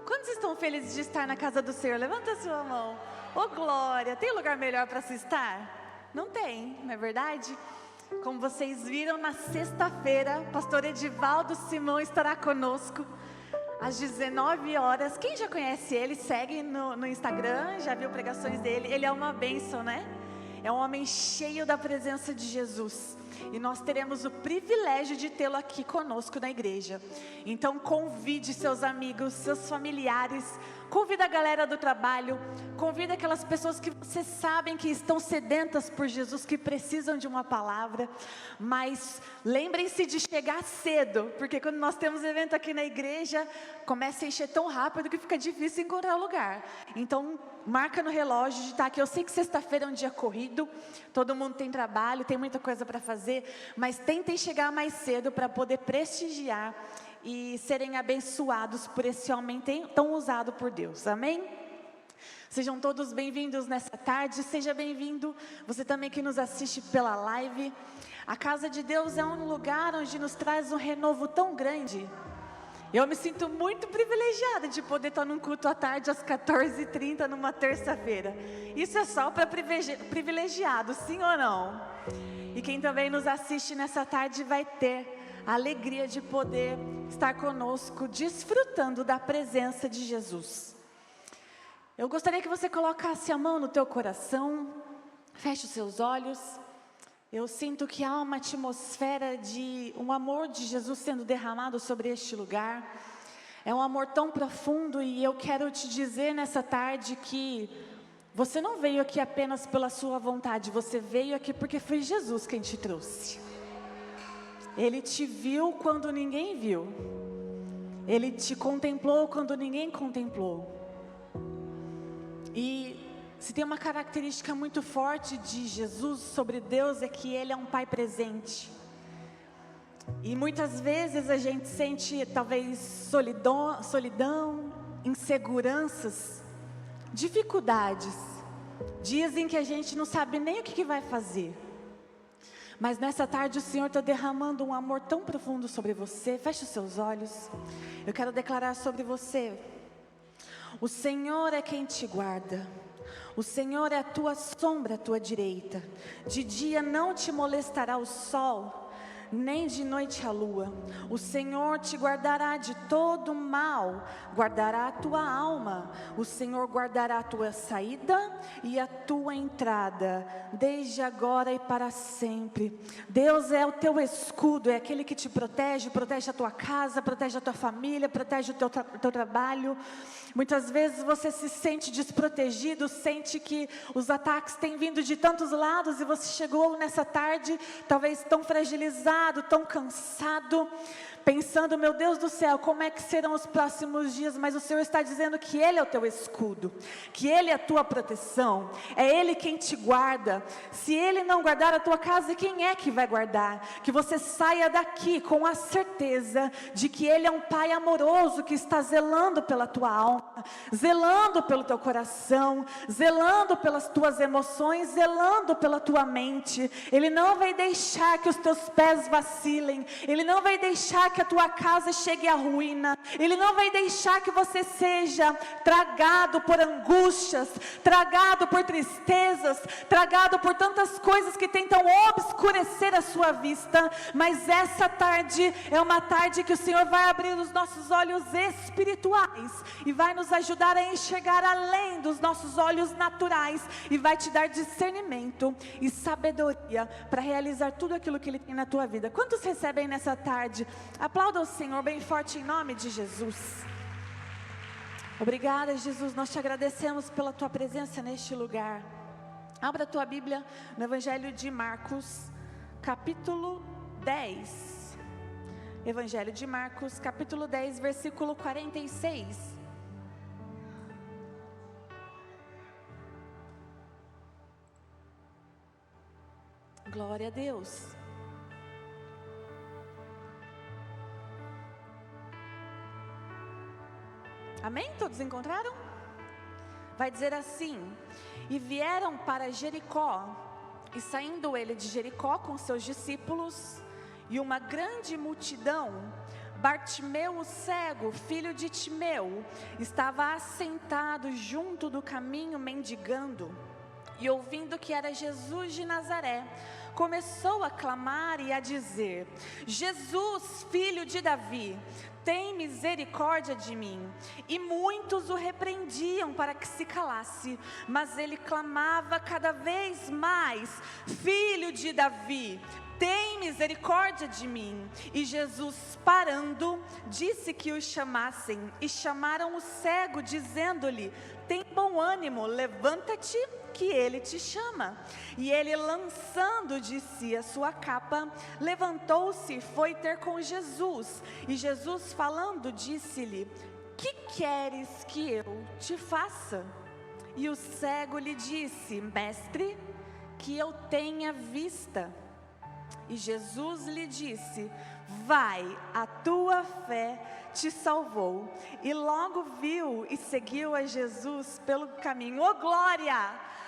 Quantos estão felizes de estar na casa do Senhor? Levanta a sua mão. Ô glória, tem lugar melhor para se estar? Não tem, não é verdade? Como vocês viram, na sexta-feira, pastor Edivaldo Simão estará conosco às 19 horas. Quem já conhece ele, segue no Instagram, já viu pregações dele. Ele é uma bênção, né? É um homem cheio da presença de Jesus. E nós teremos o privilégio de tê-lo aqui conosco na igreja. Então convide seus amigos, seus familiares, convida a galera do trabalho, convida aquelas pessoas que vocês sabem que estão sedentas por Jesus, que precisam de uma palavra. Mas lembrem-se de chegar cedo, porque quando nós temos evento aqui na igreja, começa a encher tão rápido que fica difícil encontrar lugar. Então marca no relógio de estar aqui. Eu sei que sexta-feira é um dia corrido, todo mundo tem trabalho, tem muita coisa para fazer, mas tentem chegar mais cedo para poder prestigiar e serem abençoados por esse homem tão usado por Deus, amém? Sejam todos bem-vindos nessa tarde, seja bem-vindo, você também que nos assiste pela live. A casa de Deus é um lugar onde nos traz um renovo tão grande. Eu me sinto muito privilegiada de poder estar num culto à tarde às 14h30 numa terça-feira. Isso é só para privilegiados, sim ou não? E quem também nos assiste nessa tarde vai ter a alegria de poder estar conosco, desfrutando da presença de Jesus. Eu gostaria que você colocasse a mão no teu coração, feche os seus olhos. Eu sinto que há uma atmosfera de um amor de Jesus sendo derramado sobre este lugar. É um amor tão profundo e eu quero te dizer nessa tarde que você não veio aqui apenas pela sua vontade, você veio aqui porque foi Jesus quem te trouxe. Ele te viu quando ninguém viu. Ele te contemplou quando ninguém contemplou. E se tem uma característica muito forte de Jesus sobre Deus é que Ele é um Pai presente. E muitas vezes a gente sente talvez solidão, inseguranças, dificuldades, dias em que a gente não sabe nem o que vai fazer. Mas nessa tarde o Senhor está derramando um amor tão profundo sobre você. Feche os seus olhos. Eu quero declarar sobre você: o Senhor é quem te guarda. O Senhor é a tua sombra à tua direita. De dia não te molestará o sol, nem de noite a lua. O Senhor te guardará de todo mal, guardará a tua alma. O Senhor guardará a tua saída e a tua entrada, desde agora e para sempre. Deus é o teu escudo, é aquele que te protege, protege a tua casa, protege a tua família, protege o teu trabalho. Muitas vezes você se sente desprotegido, sente que os ataques têm vindo de tantos lados e você chegou nessa tarde talvez tão fragilizado, tão cansado, pensando: meu Deus do céu, como é que serão os próximos dias? Mas o Senhor está dizendo que Ele é o teu escudo, que Ele é a tua proteção, é Ele quem te guarda. Se Ele não guardar a tua casa, quem é que vai guardar? Que você saia daqui com a certeza de que Ele é um Pai amoroso que está zelando pela tua alma, zelando pelo teu coração, zelando pelas tuas emoções, zelando pela tua mente. Ele não vai deixar que os teus pés vacilem, Ele não vai deixar que a tua casa chegue à ruína, Ele não vai deixar que você seja tragado por angústias, tragado por tristezas, tragado por tantas coisas que tentam obscurecer a sua vista. Mas essa tarde é uma tarde que o Senhor vai abrir os nossos olhos espirituais e vai nos ajudar a enxergar além dos nossos olhos naturais e vai te dar discernimento e sabedoria para realizar tudo aquilo que Ele tem na tua vida. Quantos recebem nessa tarde? Aplauda o Senhor bem forte em nome de Jesus. Obrigada, Jesus, nós te agradecemos pela tua presença neste lugar. Abra a tua Bíblia no Evangelho de Marcos, capítulo 10. Evangelho de Marcos, capítulo 10, versículo 46. Glória a Deus. Amém? Todos encontraram? Vai dizer assim: e vieram para Jericó, e saindo ele de Jericó com seus discípulos e uma grande multidão, Bartimeu o cego, filho de Timeu, estava assentado junto do caminho mendigando, e ouvindo que era Jesus de Nazaré, começou a clamar e a dizer: Jesus, filho de Davi, tem misericórdia de mim. E muitos o repreendiam para que se calasse, mas ele clamava cada vez mais: Filho de Davi, tem misericórdia de mim. E Jesus, parando, disse que o chamassem, e chamaram o cego, dizendo-lhe: tem bom ânimo, levanta-te, que ele te chama. E ele, lançando de si a sua capa, levantou-se e foi ter com Jesus. E Jesus, falando, disse-lhe: que queres que eu te faça? E o cego lhe disse: Mestre, que eu tenha vista. E Jesus lhe disse: vai, a tua fé te salvou. E logo viu e seguiu a Jesus pelo caminho. Oh, glória!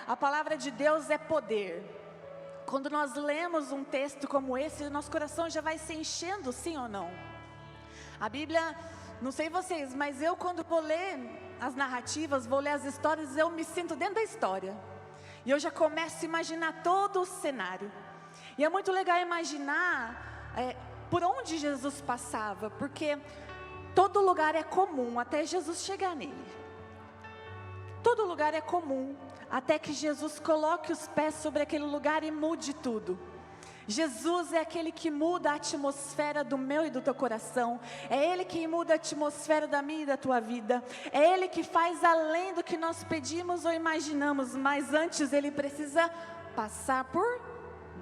A palavra de Deus é poder. Quando nós lemos um texto como esse, o nosso coração já vai se enchendo, sim ou não? A Bíblia, não sei vocês, mas eu, quando vou ler as narrativas, vou ler as histórias, eu me sinto dentro da história. E eu já começo a imaginar todo o cenário. E é muito legal imaginar por onde Jesus passava, porque todo lugar é comum até Jesus chegar nele. Todo lugar é comum até que Jesus coloque os pés sobre aquele lugar e mude tudo. Jesus é aquele que muda a atmosfera do meu e do teu coração. É Ele que muda a atmosfera da minha e da tua vida. É Ele que faz além do que nós pedimos ou imaginamos, mas antes Ele precisa passar por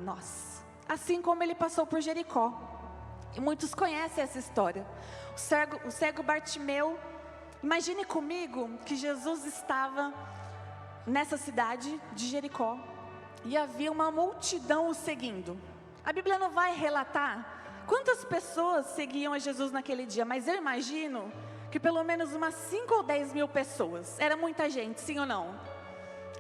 nós, assim como Ele passou por Jericó. E muitos conhecem essa história. O cego Bartimeu, imagine comigo que Jesus estava nessa cidade de Jericó e havia uma multidão o seguindo. A Bíblia não vai relatar quantas pessoas seguiam a Jesus naquele dia, mas eu imagino que pelo menos umas 5 ou 10 mil pessoas. Era muita gente, sim ou não?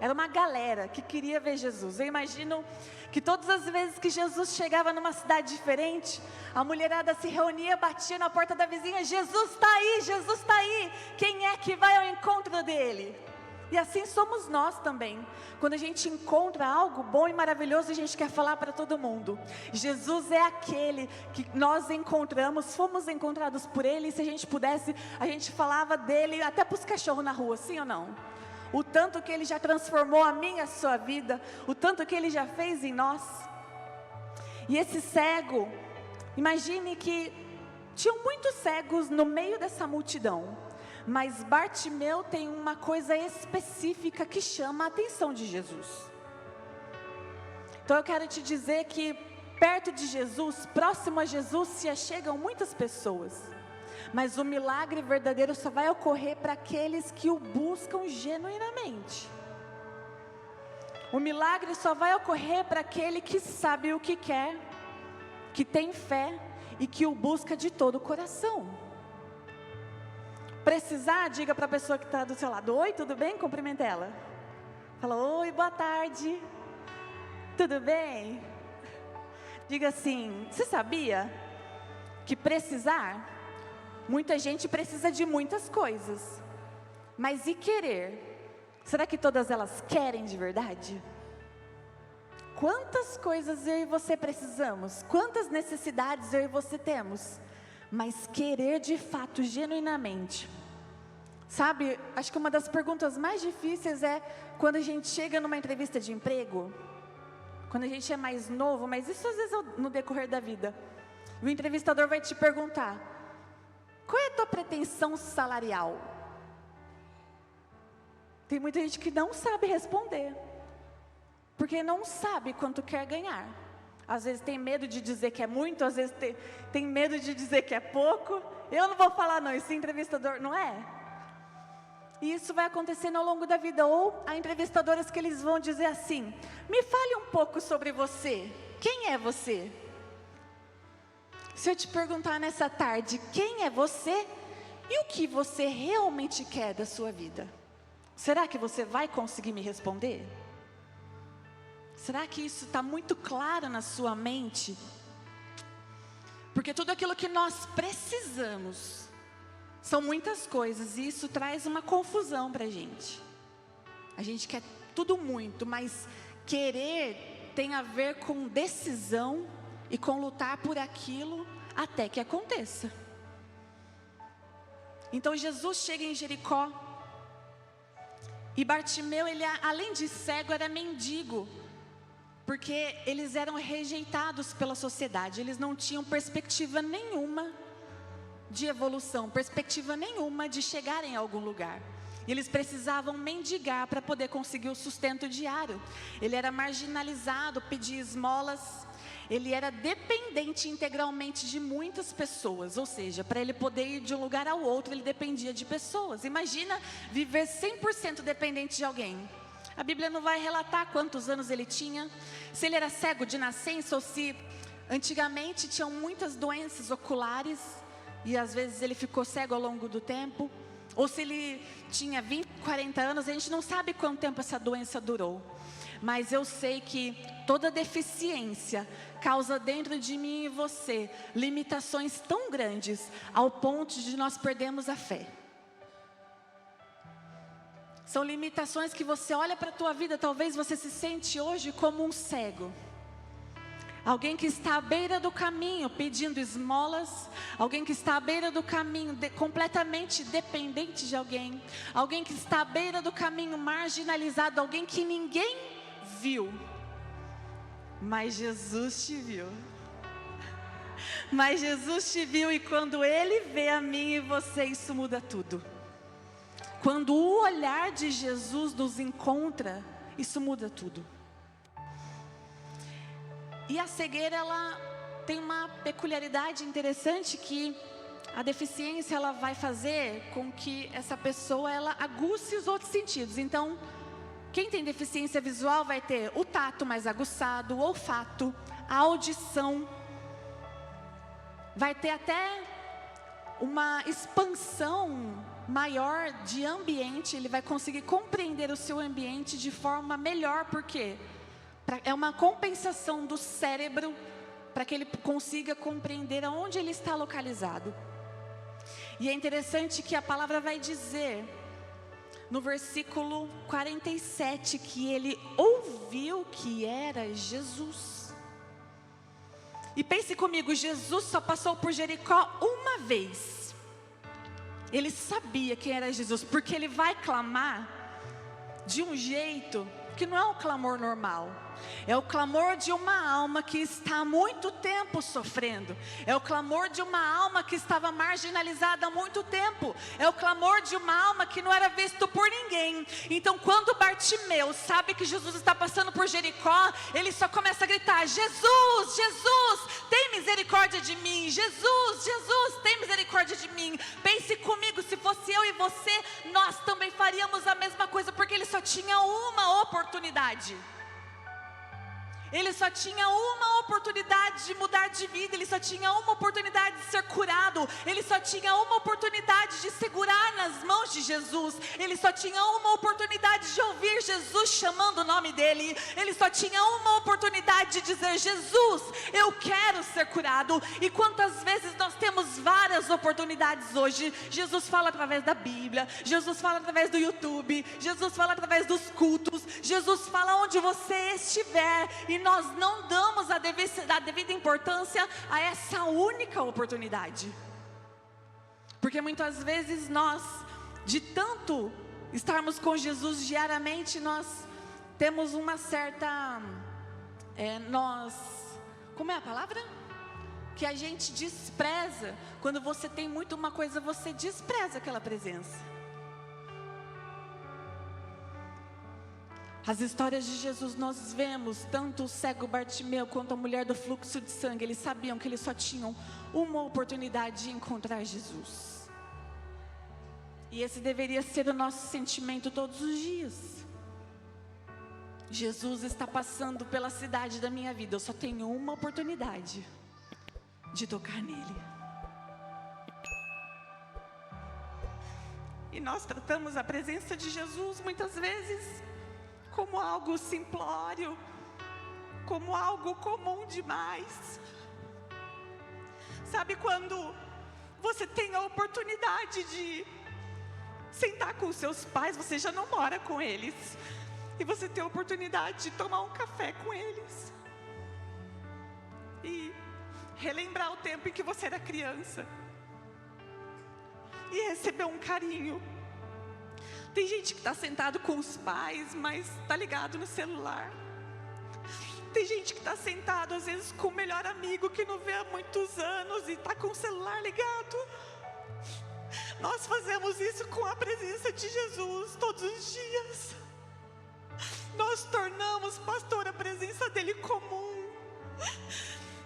Era uma galera que queria ver Jesus. Eu imagino que todas as vezes que Jesus chegava numa cidade diferente, a mulherada se reunia, batia na porta da vizinha: Jesus está aí, Jesus está aí, quem é que vai ao encontro dele? E assim somos nós também. Quando a gente encontra algo bom e maravilhoso, a gente quer falar para todo mundo. Jesus é aquele que nós encontramos, fomos encontrados por Ele, e se a gente pudesse, a gente falava dele até para os cachorros na rua, sim ou não? O tanto que Ele já transformou a minha e a sua vida, o tanto que Ele já fez em nós. E esse cego, imagine que tinham muitos cegos no meio dessa multidão, mas Bartimeu tem uma coisa específica que chama a atenção de Jesus. Então eu quero te dizer que perto de Jesus, próximo a Jesus, se achegam muitas pessoas, mas o milagre verdadeiro só vai ocorrer para aqueles que o buscam genuinamente. O milagre só vai ocorrer para aquele que sabe o que quer, que tem fé e que o busca de todo o coração. Precisar, diga para a pessoa que está do seu lado: oi, tudo bem? Cumprimenta ela. Fala: oi, boa tarde. Tudo bem? Diga assim: você sabia que precisar, muita gente precisa de muitas coisas, mas e querer? Será que todas elas querem de verdade? Quantas coisas eu e você precisamos, quantas necessidades eu e você temos, mas querer de fato, genuinamente. Sabe, acho que uma das perguntas mais difíceis é quando a gente chega numa entrevista de emprego, quando a gente é mais novo, mas isso às vezes no decorrer da vida. O entrevistador vai te perguntar: qual é a tua pretensão salarial? Tem muita gente que não sabe responder, porque não sabe quanto quer ganhar. Às vezes tem medo de dizer que é muito, às vezes tem medo de dizer que é pouco. Eu não vou falar não, esse entrevistador, não é? E isso vai acontecendo ao longo da vida. Ou há entrevistadoras que eles vão dizer assim: me fale um pouco sobre você. Quem é você? Se eu te perguntar nessa tarde, quem é você? E o que você realmente quer da sua vida? Será que você vai conseguir me responder? Será que isso está muito claro na sua mente? Porque tudo aquilo que nós precisamos são muitas coisas, e isso traz uma confusão para a gente. A gente quer tudo muito, mas querer tem a ver com decisão e com lutar por aquilo até que aconteça. Então Jesus chega em Jericó, e Bartimeu, ele além de cego, era mendigo, porque eles eram rejeitados pela sociedade, eles não tinham perspectiva nenhuma de evolução, perspectiva nenhuma de chegarem a algum lugar. E eles precisavam mendigar para poder conseguir o sustento diário. Ele era marginalizado, pedia esmolas, ele era dependente integralmente de muitas pessoas, ou seja, para ele poder ir de um lugar ao outro, ele dependia de pessoas. Imagina viver 100% dependente de alguém. A Bíblia não vai relatar quantos anos ele tinha, se ele era cego de nascença, ou se antigamente tinham muitas doenças oculares, e às vezes ele ficou cego ao longo do tempo, ou se ele tinha 20, 40 anos, a gente não sabe quanto tempo essa doença durou. Mas eu sei que toda deficiência causa dentro de mim e você limitações tão grandes, ao ponto de nós perdermos a fé. São limitações que você olha para a tua vida, talvez você se sente hoje como um cego. Alguém que está à beira do caminho pedindo esmolas, alguém que está à beira do caminho completamente dependente de alguém, alguém que está à beira do caminho marginalizado, alguém que ninguém viu, mas Jesus te viu. Mas Jesus te viu, e quando Ele vê a mim e você, isso muda tudo. Quando o olhar de Jesus nos encontra, isso muda tudo. E a cegueira, ela tem uma peculiaridade interessante, que a deficiência, ela vai fazer com que essa pessoa, ela aguce os outros sentidos. Então, quem tem deficiência visual vai ter o tato mais aguçado, o olfato, a audição, vai ter até uma expansão maior de ambiente, ele vai conseguir compreender o seu ambiente de forma melhor, porque é uma compensação do cérebro para que ele consiga compreender aonde ele está localizado. E é interessante que a palavra vai dizer no versículo 47 que ele ouviu que era Jesus. E pense comigo, Jesus só passou por Jericó uma vez. Ele sabia quem era Jesus, porque ele vai clamar de um jeito que não é um clamor normal. É o clamor de uma alma que está há muito tempo sofrendo. É o clamor de uma alma que estava marginalizada há muito tempo. É o clamor de uma alma que não era visto por ninguém. Então, quando Bartimeu sabe que Jesus está passando por Jericó, ele só começa a gritar: Jesus, Jesus, tem misericórdia de mim. Jesus, Jesus, tem misericórdia de mim. Pense comigo, se fosse eu e você, nós também faríamos a mesma coisa, porque ele só tinha uma oportunidade. Ele só tinha uma oportunidade de mudar de vida, ele só tinha uma oportunidade de ser curado, ele só tinha uma oportunidade de segurar nas mãos de Jesus, ele só tinha uma oportunidade de ouvir Jesus chamando o nome dele, ele só tinha uma oportunidade de dizer: Jesus, eu quero ser curado. E quantas vezes nós temos várias oportunidades hoje? Jesus fala através da Bíblia, Jesus fala através do YouTube, Jesus fala através dos cultos, Jesus fala onde você estiver, e nós não damos a devida importância a essa única oportunidade. Porque muitas vezes nós, de tanto estarmos com Jesus diariamente, nós temos uma certa, como é a palavra? Que a gente despreza. Quando você tem muito uma coisa, você despreza aquela presença. As histórias de Jesus nós vemos, tanto o cego Bartimeu quanto a mulher do fluxo de sangue, eles sabiam que eles só tinham uma oportunidade de encontrar Jesus. E esse deveria ser o nosso sentimento todos os dias. Jesus está passando pela cidade da minha vida, eu só tenho uma oportunidade de tocar nele. E nós tratamos a presença de Jesus muitas vezes como algo simplório, como algo comum demais. Sabe quando você tem a oportunidade de sentar com os seus pais, você já não mora com eles, e você tem a oportunidade de tomar um café com eles e relembrar o tempo em que você era criança e receber um carinho. Tem gente que está sentado com os pais, mas está ligado no celular. Tem gente que está sentado às vezes com o melhor amigo que não vê há muitos anos e está com o celular ligado. Nós fazemos isso com a presença de Jesus todos os dias. Nós tornamos, pastor, a presença dele comum.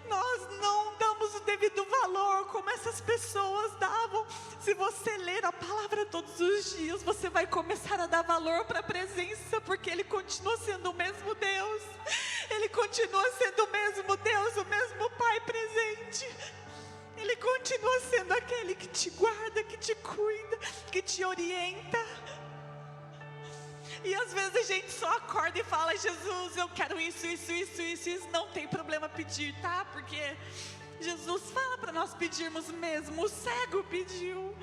Nós não damos o devido valor como essas pessoas davam. Se você ler a palavra todos os dias, você vai começar a dar valor para a presença, porque ele continua sendo o mesmo Deus. Ele continua sendo o mesmo Deus, o mesmo Pai presente. Ele continua sendo aquele que te guarda, que te cuida, que te orienta. E às vezes a gente só acorda e fala: Jesus, eu quero isso. Não tem problema pedir, tá? Porque Jesus fala para nós pedirmos mesmo. O cego pediu.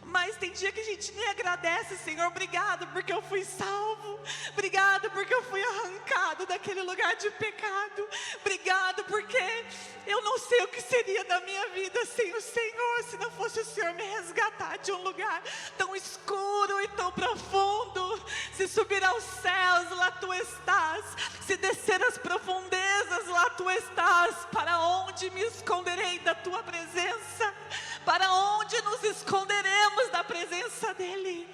Mas tem dia que a gente nem agradece. Senhor, obrigado porque eu fui salvo. Obrigado porque eu fui arrancado daquele lugar de pecado. Obrigado porque eu não sei o que seria da minha vida sem o Senhor, se não fosse o Senhor me resgatar de um lugar tão escuro e tão profundo. Se subir aos céus, lá tu estás. Se descer às profundezas, lá tu estás. Para onde me esconderei da tua presença? Para onde nos esconderemos da presença dEle?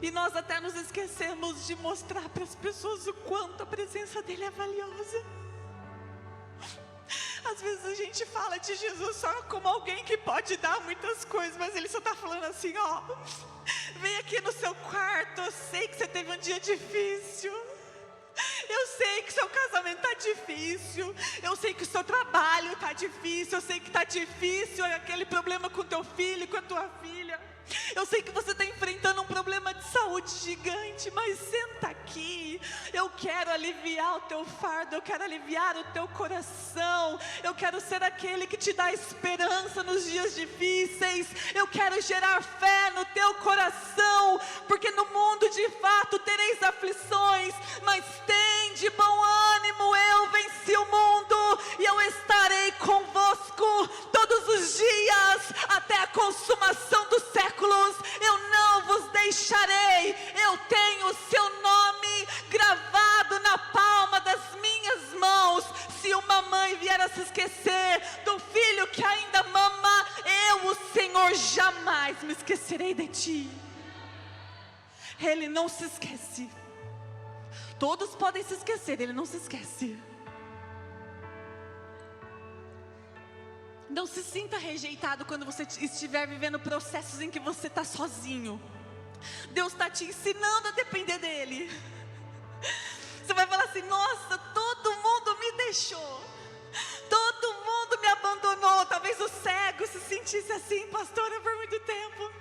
E nós até nos esquecemos de mostrar para as pessoas o quanto a presença dEle é valiosa. Às vezes a gente fala de Jesus só como alguém que pode dar muitas coisas, mas Ele só está falando assim: ó, vem aqui no seu quarto, eu sei que você teve um dia difícil. Eu sei que seu casamento está difícil. Eu sei que o seu trabalho está difícil. Eu sei que está difícil aquele problema com teu filho, com a tua filha. Eu sei que você está enfrentando um problema de saúde gigante, mas senta aqui. Eu quero aliviar o teu fardo, eu quero aliviar o teu coração. Eu quero ser aquele que te dá esperança nos dias difíceis. Eu quero gerar fé no teu coração, porque no mundo de fato tereis aflições, mas tem de bom ânimo, eu venci o mundo e eu estarei convosco todos os dias até a consumação dos séculos. Eu não vos deixarei. Eu tenho o seu nome gravado na palma das minhas mãos. Se uma mãe vier a se esquecer do filho que ainda mama, eu, o Senhor, jamais me esquecerei de ti. Ele não se esquece. Todos podem se esquecer, Ele não se esquece. Não se sinta rejeitado quando você estiver vivendo processos em que você está sozinho. Deus está te ensinando a depender dEle. Você vai falar assim: nossa, todo mundo me deixou, todo mundo me abandonou. Talvez o cego se sentisse assim: pastora, por muito tempo.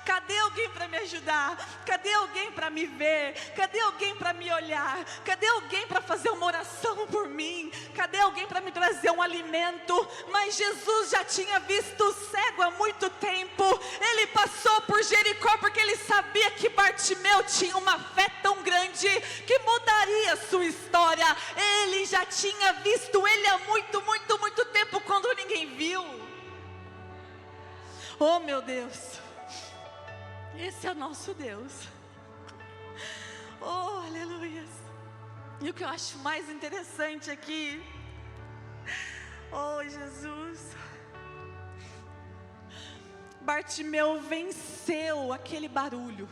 Cadê alguém para me ajudar? Cadê alguém para me ver? Cadê alguém para me olhar? Cadê alguém para fazer uma oração por mim? Cadê alguém para me trazer um alimento? Mas Jesus já tinha visto o cego há muito tempo. Ele passou por Jericó porque ele sabia que Bartimeu tinha uma fé tão grande que mudaria a sua história. Ele já tinha visto ele há muito tempo, quando ninguém viu. Oh, meu Deus! Esse é o nosso Deus. Oh, aleluia. E o que eu acho mais interessante aqui, oh Jesus, Bartimeu venceu aquele barulho.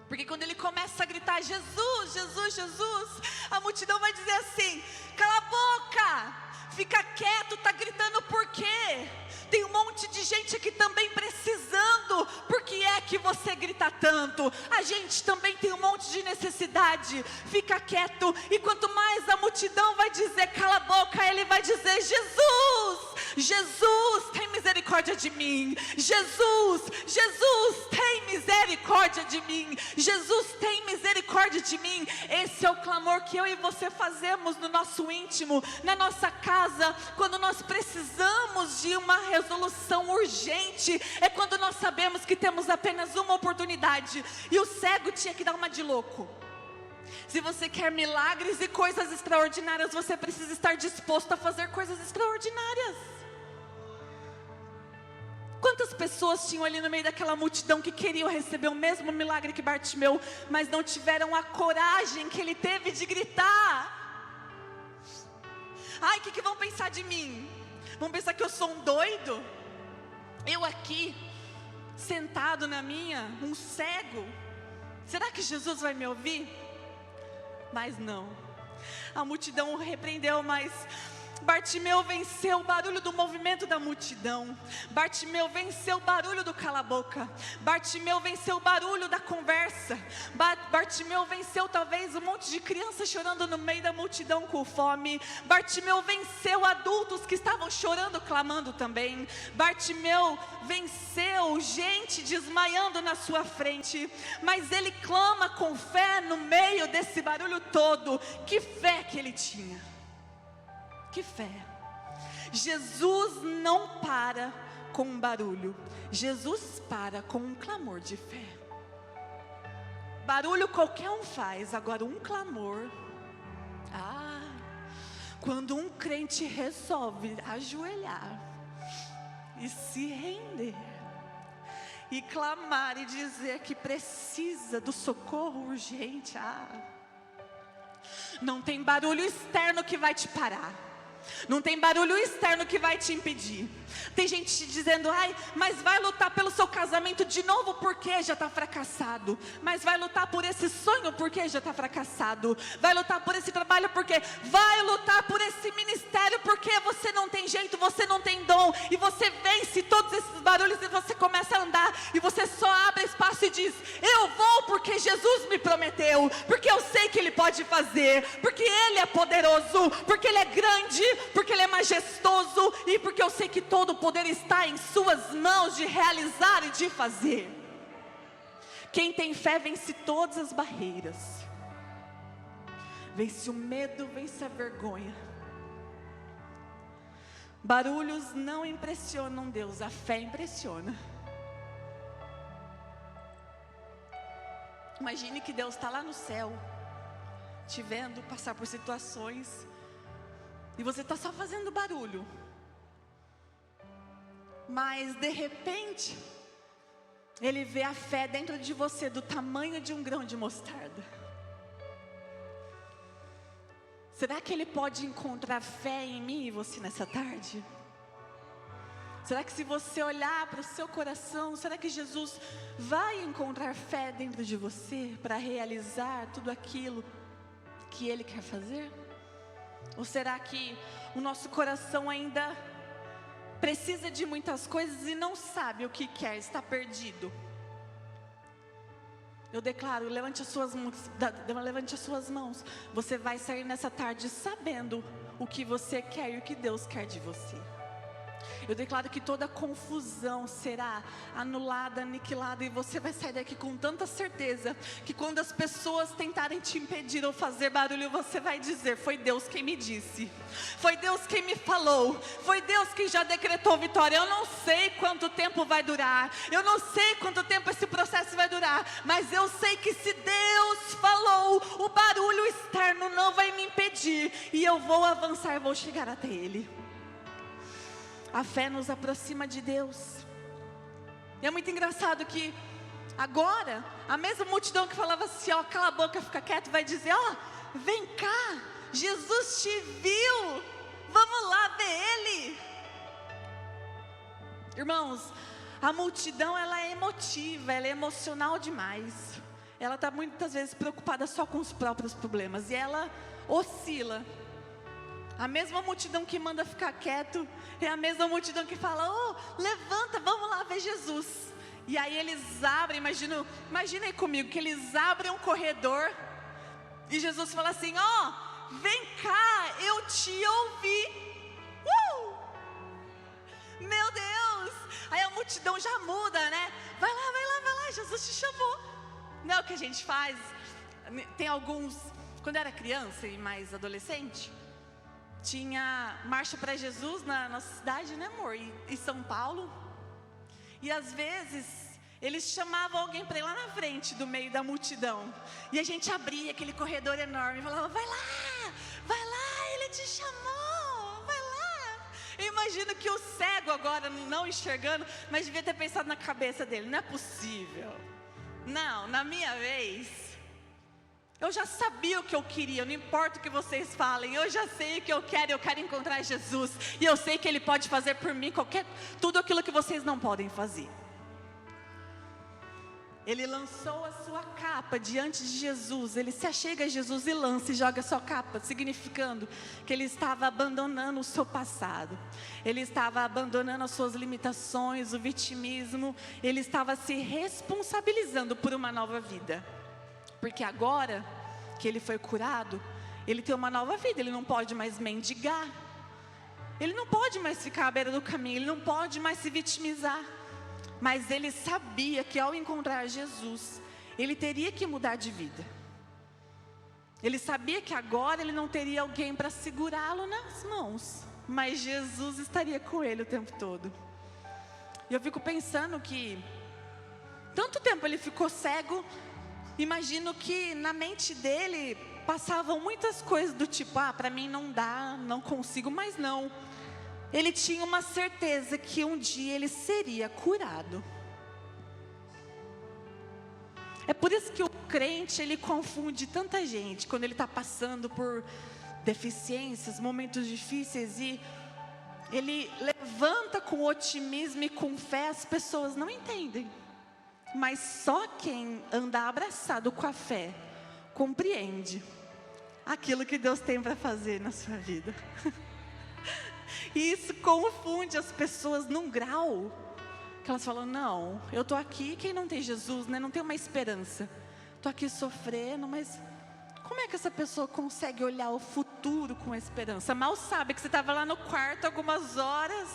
Porque quando ele começa a gritar: Jesus, Jesus, Jesus, a multidão vai dizer assim: cala a boca, fica quieto, tá gritando por quê? Tem um monte de gente aqui também precisando. Por que é que você grita tanto? A gente também tem um monte de necessidade. Fica quieto. E quanto mais a multidão vai dizer cala a boca, ele vai dizer: Jesus, Jesus, tem misericórdia de mim. Jesus, Jesus, tem misericórdia de mim. Jesus, tem misericórdia de mim. Esse é o clamor que eu e você fazemos no nosso íntimo, na nossa casa, quando nós precisamos de uma resolução urgente. É quando nós sabemos que temos apenas uma oportunidade. E o cego tinha que dar uma de louco. Se você quer milagres e coisas extraordinárias, você precisa estar disposto a fazer coisas extraordinárias. Quantas pessoas tinham ali no meio daquela multidão que queriam receber o mesmo milagre que Bartimeu, mas não tiveram a coragem que ele teve de gritar? Ai, o que vão pensar de mim? Vão pensar que eu sou um doido? Eu aqui, sentado na minha, um cego. Será que Jesus vai me ouvir? Mas não. A multidão o repreendeu, mas Bartimeu venceu o barulho do movimento da multidão. Bartimeu venceu o barulho do cala-boca. Bartimeu venceu o barulho da conversa. Bartimeu venceu talvez um monte de crianças chorando no meio da multidão com fome. Bartimeu venceu adultos que estavam chorando, clamando também. Bartimeu venceu gente desmaiando na sua frente. Mas ele clama com fé no meio desse barulho todo. Que fé que ele tinha! Que fé! Jesus não para com um barulho, Jesus para com um clamor de fé. Barulho qualquer um faz, agora um clamor. Quando um crente resolve ajoelhar e se render e clamar e dizer que precisa do socorro urgente, não tem barulho externo que vai te parar. Não tem barulho externo que vai te impedir. Tem gente te dizendo, mas vai lutar pelo seu casamento de novo porque já está fracassado. Mas vai lutar por esse sonho porque já está fracassado. Vai lutar por esse trabalho porque vai lutar por esse ministério porque você não tem jeito, você não tem dom. E você vence todos esses barulhos e você começa a andar. E você só abre espaço e diz, eu vou porque Jesus me prometeu. Porque eu sei que Ele pode fazer. Porque Ele é poderoso. Porque Ele é grande. Porque Ele é majestoso. E porque eu sei que todo o poder está em suas mãos de realizar e de fazer. Quem tem fé vence todas as barreiras. Vence o medo, vence a vergonha. Barulhos não impressionam Deus, a fé impressiona. Imagine que Deus está lá no céu, te vendo passar por situações, e você está só fazendo barulho. Mas de repente, Ele vê a fé dentro de você do tamanho de um grão de mostarda. Será que Ele pode encontrar fé em mim e você nessa tarde? Será que se você olhar para o seu coração, será que Jesus vai encontrar fé dentro de você para realizar tudo aquilo que Ele quer fazer? Ou será que o nosso coração ainda precisa de muitas coisas e não sabe o que quer, está perdido? Eu declaro, levante as suas mãos. Você vai sair nessa tarde sabendo o que você quer e o que Deus quer de você. Eu declaro que toda confusão será anulada, aniquilada, e você vai sair daqui com tanta certeza, que quando as pessoas tentarem te impedir ou fazer barulho, você vai dizer, foi Deus quem me disse, foi Deus quem me falou, foi Deus quem já decretou vitória. Eu não sei quanto tempo vai durar, eu não sei quanto tempo esse processo vai durar, mas eu sei que se Deus falou, o barulho externo não vai me impedir, e eu vou avançar, vou chegar até Ele. A fé nos aproxima de Deus. E é muito engraçado que agora, a mesma multidão que falava assim, cala a boca, fica quieto, vai dizer, vem cá, Jesus te viu, vamos lá ver Ele. Irmãos, a multidão ela é emotiva, ela é emocional demais. Ela está muitas vezes preocupada só com os próprios problemas, e ela oscila. A mesma multidão que manda ficar quieto é a mesma multidão que fala, levanta, vamos lá ver Jesus. E aí eles abrem, imagina aí comigo, que eles abrem um corredor, e Jesus fala assim, vem cá, eu te ouvi. Meu Deus! Aí a multidão já muda, né? Vai lá, vai lá, vai lá, Jesus te chamou. Não é o que a gente faz. Tem alguns, quando eu era criança e mais adolescente, tinha marcha para Jesus na nossa cidade, né, amor? Em São Paulo. E às vezes eles chamavam alguém para ir lá na frente, do meio da multidão. E a gente abria aquele corredor enorme e falava: vai lá, ele te chamou, vai lá. Eu imagino que o cego agora, não enxergando, mas devia ter pensado na cabeça dele: não é possível. Não, na minha vez, eu já sabia o que eu queria, não importa o que vocês falem, eu já sei o que eu quero encontrar Jesus. E eu sei que Ele pode fazer por mim tudo aquilo que vocês não podem fazer. Ele lançou a sua capa diante de Jesus. Ele se achega a Jesus e lança e joga a sua capa, significando que ele estava abandonando o seu passado. Ele estava abandonando as suas limitações, o vitimismo. Ele estava se responsabilizando por uma nova vida. Porque agora que ele foi curado, ele tem uma nova vida. Ele não pode mais mendigar. Ele não pode mais ficar à beira do caminho. Ele não pode mais se vitimizar. Mas ele sabia que ao encontrar Jesus, ele teria que mudar de vida. Ele sabia que agora ele não teria alguém para segurá-lo nas mãos, mas Jesus estaria com ele o tempo todo. E eu fico pensando que tanto tempo ele ficou cego. Imagino que na mente dele passavam muitas coisas do tipo: para mim não dá, não consigo, mas não. Ele tinha uma certeza que um dia ele seria curado. É por isso que o crente, ele confunde tanta gente quando ele está passando por deficiências, momentos difíceis, e ele levanta com otimismo e com fé. As pessoas não entendem, mas só quem anda abraçado com a fé compreende aquilo que Deus tem para fazer na sua vida. E isso confunde as pessoas num grau que elas falam: não, eu estou aqui, quem não tem Jesus, né, não tem uma esperança. Estou aqui sofrendo, mas como é que essa pessoa consegue olhar o futuro com esperança? Mal sabe que você estava lá no quarto algumas horas,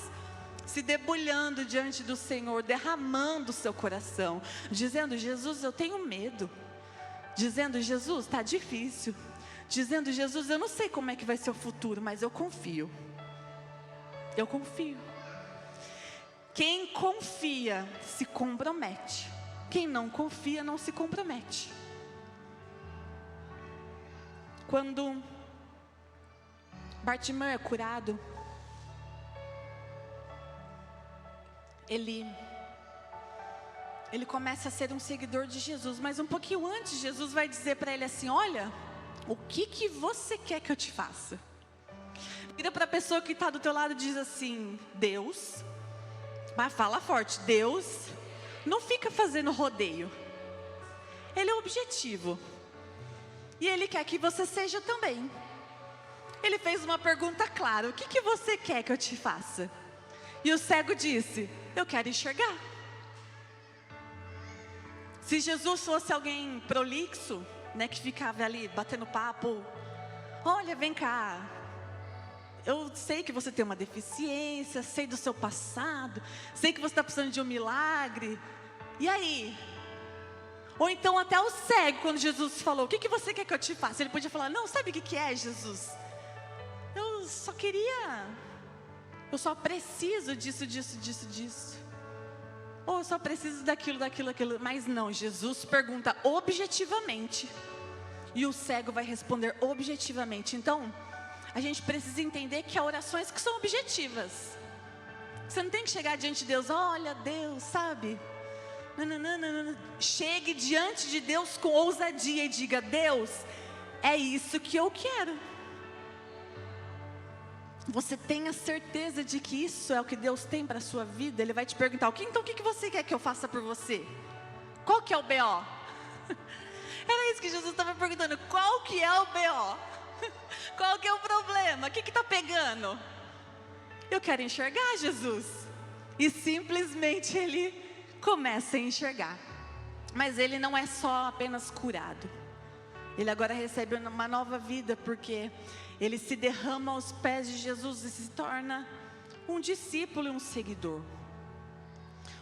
se debulhando diante do Senhor, derramando o seu coração, dizendo: Jesus, eu tenho medo. Dizendo: Jesus, está difícil. Dizendo: Jesus, eu não sei como é que vai ser o futuro, mas eu confio. Eu confio. Quem confia se compromete. Quem não confia não se compromete. Quando Bartimeu é curado, ele começa a ser um seguidor de Jesus. Mas um pouquinho antes, Jesus vai dizer para ele assim: olha, o que você quer que eu te faça? Vira para a pessoa que está do teu lado e diz assim: Deus, mas fala forte, Deus não fica fazendo rodeio. Ele é objetivo. E Ele quer que você seja também. Ele fez uma pergunta clara: o que você quer que eu te faça? E o cego disse: eu quero enxergar. Se Jesus fosse alguém prolixo, né, que ficava ali batendo papo: olha, vem cá, eu sei que você tem uma deficiência, sei do seu passado, sei que você está precisando de um milagre. E aí? Ou então até o cego, quando Jesus falou: o que você quer que eu te faça? Ele podia falar: não, sabe o que é, Jesus? Eu só preciso disso. Ou eu só preciso daquilo. Mas não, Jesus pergunta objetivamente. E o cego vai responder objetivamente. Então, a gente precisa entender que há orações que são objetivas. Você não tem que chegar diante de Deus: olha, Deus, sabe? Não. Chegue diante de Deus com ousadia e diga: Deus, é isso que eu quero. Você tenha certeza de que isso é o que Deus tem para a sua vida. Ele vai te perguntar: então o que você quer que eu faça por você? Qual que é o BO? Era isso que Jesus estava perguntando: qual que é o BO? Qual que é o problema? O que está pegando? Eu quero enxergar, Jesus. E simplesmente ele começa a enxergar. Mas ele não é só apenas curado. Ele agora recebe uma nova vida, porque ele se derrama aos pés de Jesus e se torna um discípulo e um seguidor.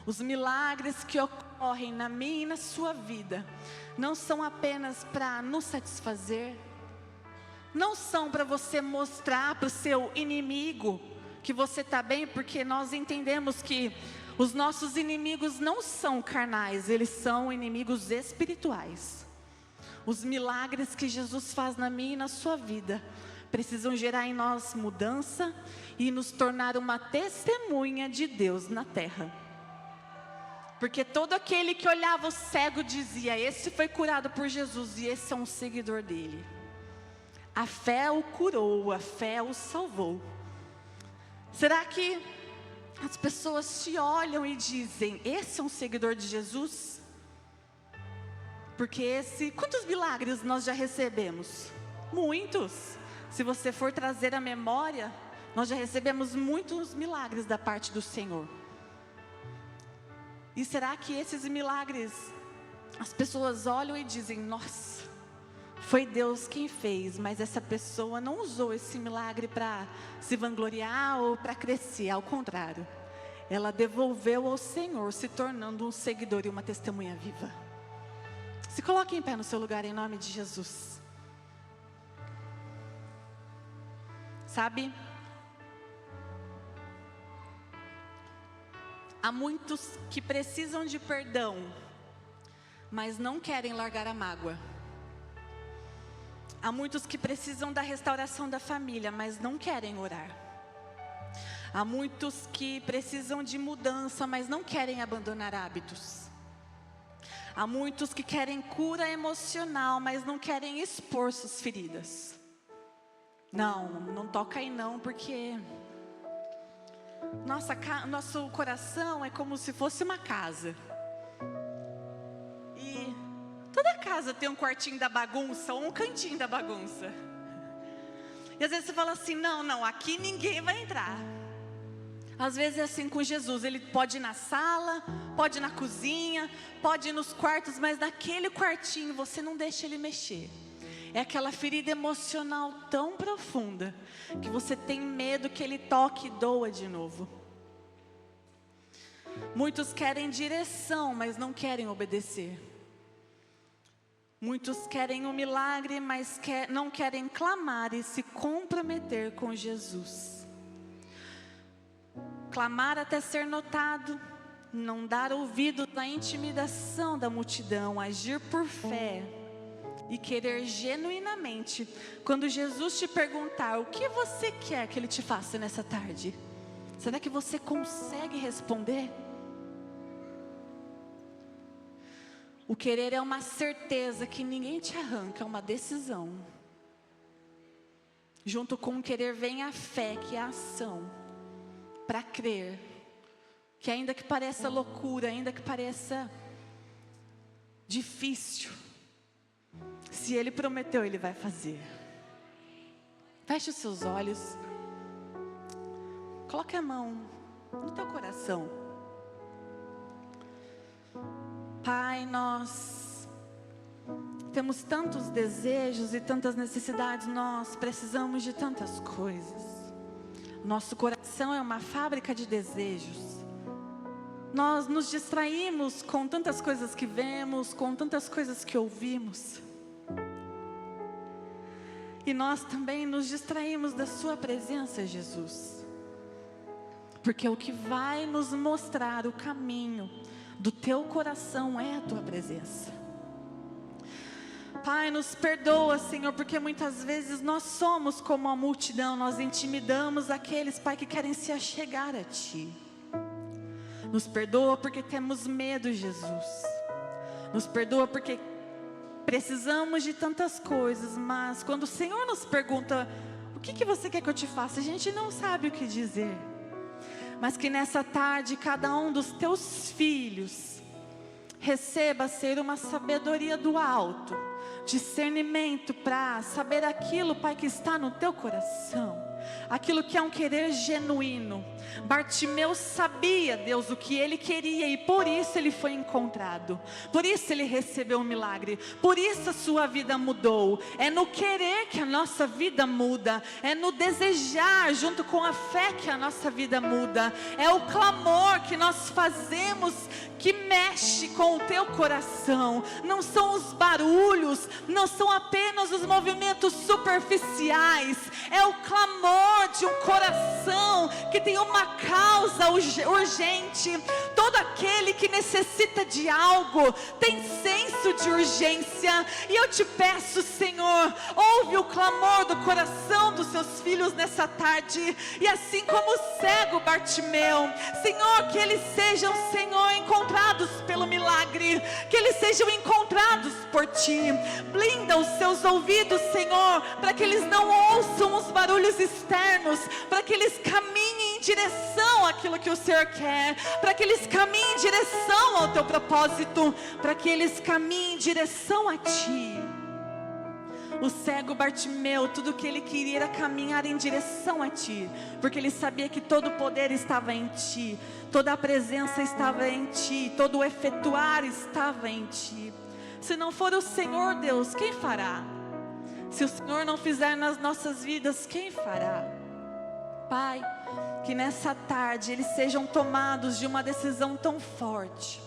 Os milagres que ocorrem na minha e na sua vida não são apenas para nos satisfazer, não são para você mostrar para o seu inimigo que você está bem, porque nós entendemos que os nossos inimigos não são carnais, eles são inimigos espirituais. Os milagres que Jesus faz na minha e na sua vida precisam gerar em nós mudança e nos tornar uma testemunha de Deus na terra. Porque todo aquele que olhava o cego dizia: esse foi curado por Jesus e esse é um seguidor dele. A fé o curou, a fé o salvou. Será que as pessoas te olham e dizem: esse é um seguidor de Jesus? Porque quantos milagres nós já recebemos? Muitos. Se você for trazer a memória, nós já recebemos muitos milagres da parte do Senhor. E será que esses milagres, as pessoas olham e dizem: nossa, foi Deus quem fez, mas essa pessoa não usou esse milagre para se vangloriar ou para crescer, ao contrário, ela devolveu ao Senhor, se tornando um seguidor e uma testemunha viva. Se coloque em pé no seu lugar em nome de Jesus. Sabe, há muitos que precisam de perdão, mas não querem largar a mágoa. Há muitos que precisam da restauração da família, mas não querem orar. Há muitos que precisam de mudança, mas não querem abandonar hábitos. Há muitos que querem cura emocional, mas não querem expor suas feridas. Não toca aí não, porque nosso coração é como se fosse uma casa. E toda casa tem um quartinho da bagunça ou um cantinho da bagunça. E às vezes você fala assim: não, aqui ninguém vai entrar. Às vezes é assim com Jesus, ele pode ir na sala, pode ir na cozinha, pode ir nos quartos, mas naquele quartinho você não deixa ele mexer. É aquela ferida emocional tão profunda que você tem medo que ele toque e doa de novo. Muitos querem direção, mas não querem obedecer. Muitos querem um milagre, mas não querem clamar e se comprometer com Jesus. Clamar até ser notado, não dar ouvido à intimidação da multidão, agir por fé e querer genuinamente. Quando Jesus te perguntar: o que você quer que Ele te faça nessa tarde? Será que você consegue responder? O querer é uma certeza que ninguém te arranca, é uma decisão. Junto com o querer vem a fé, que é a ação, para crer, que ainda que pareça loucura, ainda que pareça difícil, se Ele prometeu, Ele vai fazer. Feche os seus olhos, coloque a mão no teu coração. Pai, nós temos tantos desejos e tantas necessidades, nós precisamos de tantas coisas. Nosso coração é uma fábrica de desejos. Nós nos distraímos com tantas coisas que vemos, com tantas coisas que ouvimos. E nós também nos distraímos da sua presença, Jesus. Porque o que vai nos mostrar o caminho do teu coração é a tua presença. Pai, nos perdoa, Senhor, porque muitas vezes nós somos como a multidão, nós intimidamos aqueles, Pai, que querem se achegar a Ti. Nos perdoa porque temos medo, Jesus. Nos perdoa porque precisamos de tantas coisas, mas quando o Senhor nos pergunta: o que você quer que eu te faça? A gente não sabe o que dizer. Mas que nessa tarde cada um dos teus filhos receba ser uma sabedoria do alto, discernimento para saber aquilo, Pai, que está no teu coração. aquilo que é um querer genuíno. Bartimeu sabia, Deus, o que ele queria, e por isso ele foi encontrado, por isso ele recebeu um milagre, por isso a sua vida mudou. É no querer que a nossa vida muda, é no desejar junto com a fé que a nossa vida muda, é o clamor que nós fazemos que mexe com o teu coração. Não são os barulhos, não são apenas os movimentos superficiais, é o clamor de um coração que tem uma causa urgente. Todo aquele que necessita de algo tem senso de urgência, e eu te peço, Senhor, ouve o clamor do coração dos seus filhos nessa tarde, e assim como o cego Bartimeu, Senhor, que eles sejam, Senhor, encontrados pelo milagre, que eles sejam encontrados por Ti. Blinda os seus ouvidos, Senhor, para que eles não ouçam os barulhos externos, para que eles caminhem em direção àquilo que o Senhor quer, para que eles caminhem em direção ao Teu propósito, para que eles caminhem em direção a Ti. O cego Bartimeu, tudo que ele queria era caminhar em direção a Ti, porque ele sabia que todo o poder estava em Ti, toda a presença estava em Ti, todo o efetuar estava em Ti. Se não for o Senhor, Deus, quem fará? Se o Senhor não fizer nas nossas vidas, quem fará? Pai, que nessa tarde eles sejam tomados de uma decisão tão forte,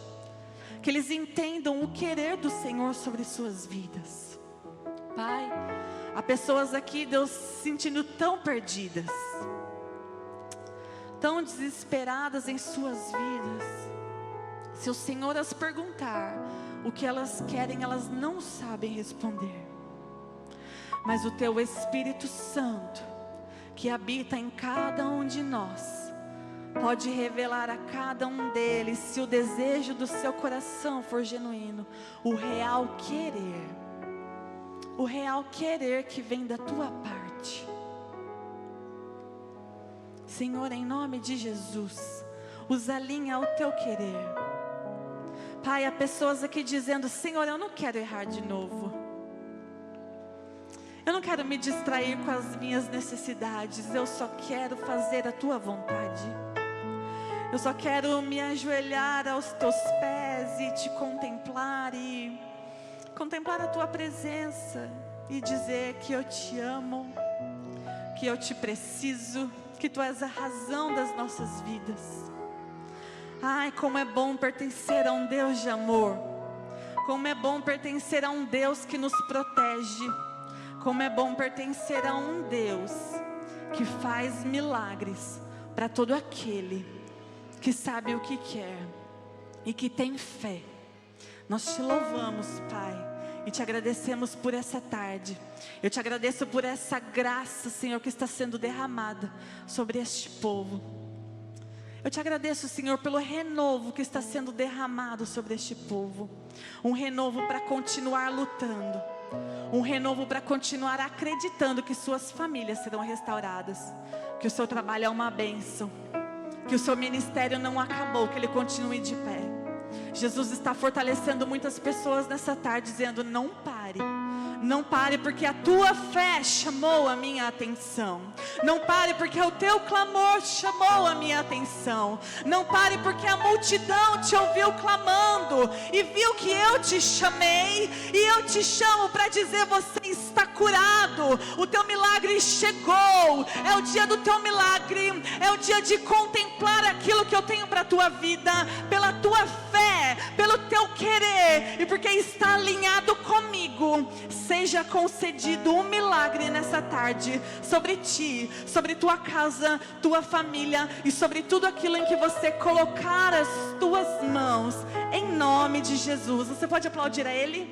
que eles entendam o querer do Senhor sobre suas vidas. Pai, há pessoas aqui, Deus, se sentindo tão perdidas, tão desesperadas em suas vidas. Se o Senhor as perguntar o que elas querem, elas não sabem responder. Mas o Teu Espírito Santo, que habita em cada um de nós, pode revelar a cada um deles, se o desejo do seu coração for genuíno, o real querer que vem da Tua parte. Senhor, em nome de Jesus, os alinha ao Teu querer. Pai, há pessoas aqui dizendo: Senhor, eu não quero errar de novo, eu não quero me distrair com as minhas necessidades, eu só quero fazer a Tua vontade. Eu só quero me ajoelhar aos Teus pés e Te contemplar, e contemplar a Tua presença, e dizer que eu Te amo, que eu Te preciso, que Tu és a razão das nossas vidas. Ai, como é bom pertencer a um Deus de amor, como é bom pertencer a um Deus que nos protege, como é bom pertencer a um Deus que faz milagres para todo aquele que sabe o que quer e que tem fé. Nós Te louvamos, Pai, e Te agradecemos por essa tarde. Eu Te agradeço por essa graça, Senhor, que está sendo derramada sobre este povo. Eu Te agradeço, Senhor, pelo renovo que está sendo derramado sobre este povo. Um renovo para continuar lutando, um renovo para continuar acreditando que suas famílias serão restauradas, que o seu trabalho é uma bênção, que o seu ministério não acabou, que ele continue de pé. Jesus está fortalecendo muitas pessoas nessa tarde, dizendo: não pare, não pare, porque a tua fé chamou a minha atenção. Não pare, porque o teu clamor chamou a minha atenção. Não pare, porque a multidão te ouviu clamando e viu que eu te chamei, e eu te chamo para dizer: você está curado, o teu milagre chegou. É o dia do teu milagre, é o dia de contemplar aquilo que eu tenho para a tua vida, pela tua fé, pelo teu querer, e porque está alinhado comigo. Seja concedido um milagre nessa tarde sobre ti, sobre tua casa, tua família e sobre tudo aquilo em que você colocar as tuas mãos, em nome de Jesus. Você pode aplaudir a Ele?